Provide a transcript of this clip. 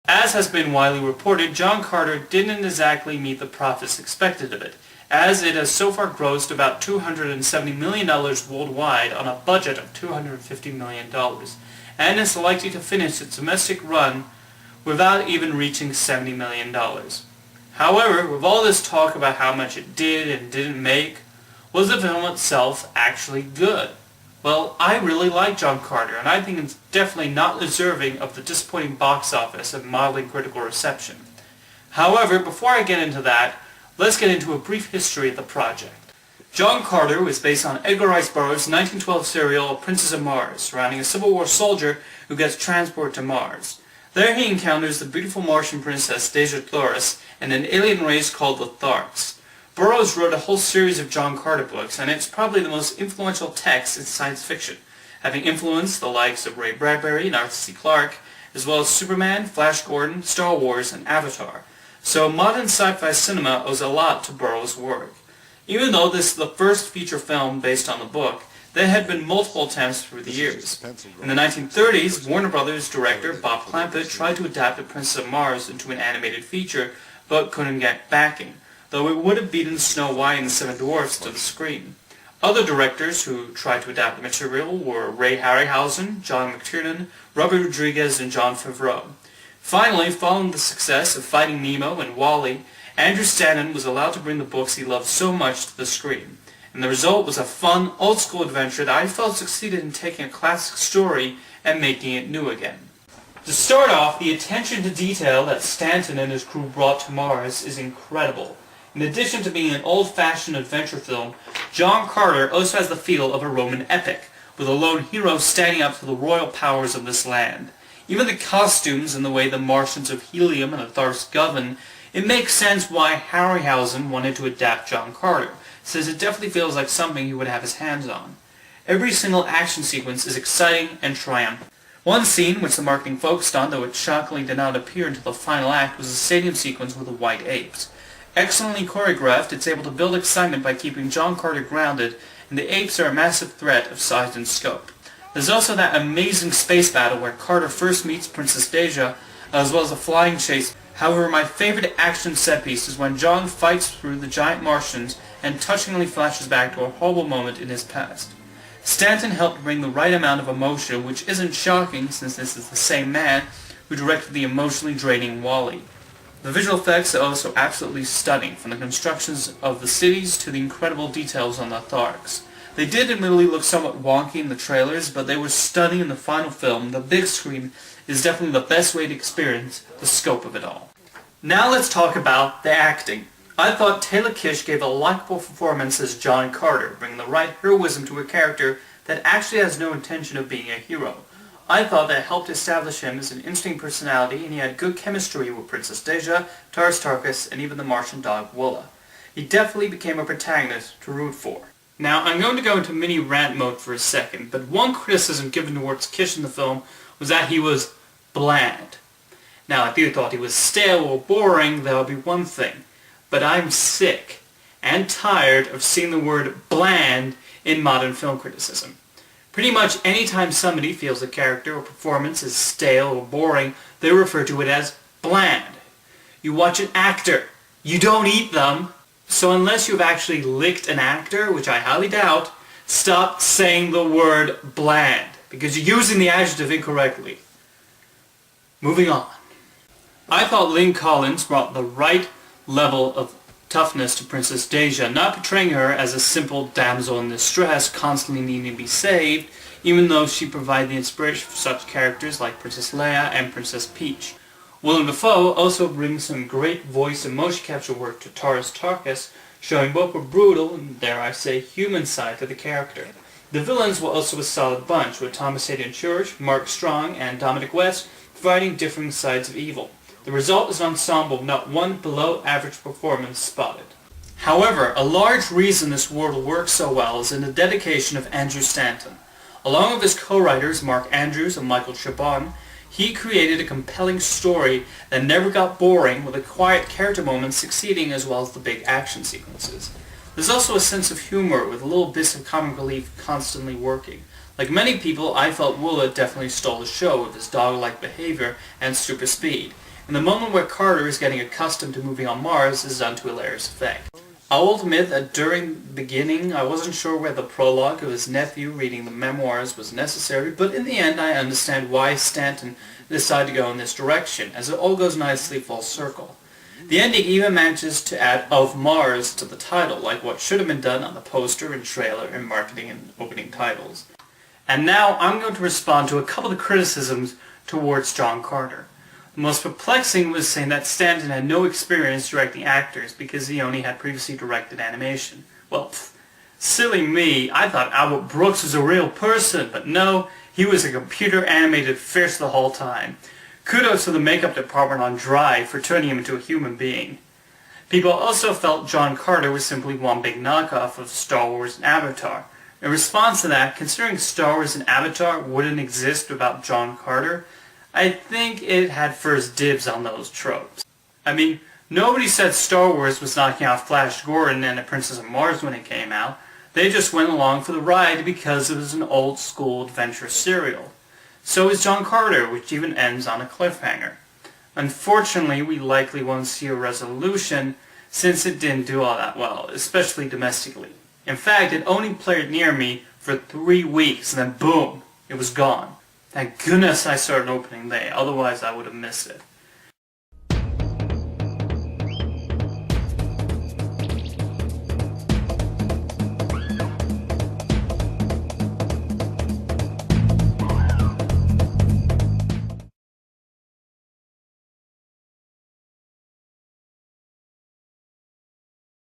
As has been widely reported, John Carter didn't exactly meet the profits expected of it, as it has so far grossed about $270 million worldwide on a budget of $250 million, and is likely to finish its domestic run without even reaching $70 million. However, with all this talk about how much it did and didn't make, was the film itself actually good? Well, I really like John Carter, and I think it's definitely not deserving of the disappointing box office and mildly critical reception. However, before I get into that, let's get into a brief history of the project. John Carter was based on Edgar Rice Burroughs' 1912 serial Princess of Mars, surrounding a Civil War soldier who gets transported to Mars. There he encounters the beautiful Martian princess Dejah Thoris and an alien race called the Tharks. Burroughs wrote a whole series of John Carter books, and it's probably the most influential text in science fiction, having influenced the likes of Ray Bradbury and Arthur C. Clarke, as well as Superman, Flash Gordon, Star Wars, and Avatar. So modern sci-fi cinema owes a lot to Burroughs' work. Even though this is the first feature film based on the book, there had been multiple attempts through the years. In the 1930s, Warner Brothers director Bob Clampett tried to adapt The Princess of Mars into an animated feature, but couldn't get backing, though it would have beaten Snow White and the Seven Dwarfs to the screen. Other directors who tried to adapt the material were Ray Harryhausen, John McTiernan, Robert Rodriguez, and Jon Favreau. Finally, following the success of Finding Nemo and WALL-E, Andrew Stanton was allowed to bring the books he loved so much to the screen. And the result was a fun, old-school adventure that I felt succeeded in taking a classic story and making it new again. To start off, the attention to detail that Stanton and his crew brought to Mars is incredible. In addition to being an old-fashioned adventure film, John Carter also has the feel of a Roman epic, with a lone hero standing up to the royal powers of this land. Even the costumes and the way the Martians of Helium and the Tharks govern, it makes sense why Harryhausen wanted to adapt John Carter, since it definitely feels like something he would have his hands on. Every single action sequence is exciting and triumphant. One scene which the marketing focused on, though it shockingly did not appear until the final act, was the stadium sequence with the white apes. Excellently choreographed, it's able to build excitement by keeping John Carter grounded, and the apes are a massive threat of size and scope. There's also that amazing space battle where Carter first meets Princess Dejah, as well as a flying chase. However, my favorite action set piece is when John fights through the giant Martians and touchingly flashes back to a horrible moment in his past. Stanton helped bring the right amount of emotion, which isn't shocking since this is the same man who directed the emotionally draining WALL-E. The visual effects are also absolutely stunning, from the constructions of the cities to the incredible details on the Tharks. They did admittedly look somewhat wonky in the trailers, but they were stunning in the final film. The big screen is definitely the best way to experience the scope of it all. Now let's talk about the acting. I thought Taylor Kitsch gave a likable performance as John Carter, bringing the right heroism to a character that actually has no intention of being a hero. I thought that helped establish him as an interesting personality, and he had good chemistry with Princess Dejah, Taras Tarkas, and even the Martian dog Willa. He definitely became a protagonist to root for. Now, I'm going to go into mini rant mode for a second, but one criticism given towards Kitsch in the film was that he was bland. Now, if you thought he was stale or boring, that would be one thing. But I'm sick and tired of seeing the word bland in modern film criticism. Pretty much any time somebody feels a character or performance is stale or boring, they refer to it as bland. You watch an actor. You don't eat them. So unless you've actually licked an actor, which I highly doubt, stop saying the word bland, because you're using the adjective incorrectly. Moving on. I thought Lynn Collins brought the right level of toughness to Princess Dejah, not portraying her as a simple damsel in distress constantly needing to be saved, even though she provided the inspiration for such characters like Princess Leia and Princess Peach. Willem Dafoe also brings some great voice and motion capture work to Taras Tarkas, showing both a brutal and, dare I say, human side to the character. The villains were also a solid bunch, with Thomas Hayden Church, Mark Strong, and Dominic West providing differing sides of evil. The result is an ensemble with not one below-average performance spotted. However, a large reason this world works so well is in the dedication of Andrew Stanton. Along with his co-writers Mark Andrews and Michael Chabon, he created a compelling story that never got boring, with the quiet character moments succeeding as well as the big action sequences. There's also a sense of humor, with little bits of comic relief constantly working. Like many people, I felt Willa definitely stole the show with his dog-like behavior and super speed. and the moment where Carter is getting accustomed to moving on Mars is done to hilarious effect. I will admit that during the beginning I wasn't sure whether the prologue of his nephew reading the memoirs was necessary, but in the end I understand why Stanton decided to go in this direction, as it all goes nicely full circle. The ending even manages to add "of Mars" to the title, like what should have been done on the poster and trailer and marketing and opening titles. And now I'm going to respond to a couple of criticisms towards John Carter. The most perplexing was saying that Stanton had no experience directing actors because he only had previously directed animation. Well, silly me, I thought Albert Brooks was a real person, but no, he was a computer-animated fish the whole time. Kudos to the makeup department on Drive for turning him into a human being. People also felt John Carter was simply one big knockoff of Star Wars and Avatar. In response to that, considering Star Wars and Avatar wouldn't exist without John Carter, I think it had first dibs on those tropes. I mean, nobody said Star Wars was knocking out Flash Gordon and The Princess of Mars when it came out. They just went along for the ride because it was an old-school adventure serial. So is John Carter, which even ends on a cliffhanger. Unfortunately, we likely won't see a resolution since it didn't do all that well, especially domestically. In fact, it only played near me for 3 weeks, and then boom, it was gone. Thank goodness I saw an opening day, otherwise I would have missed it.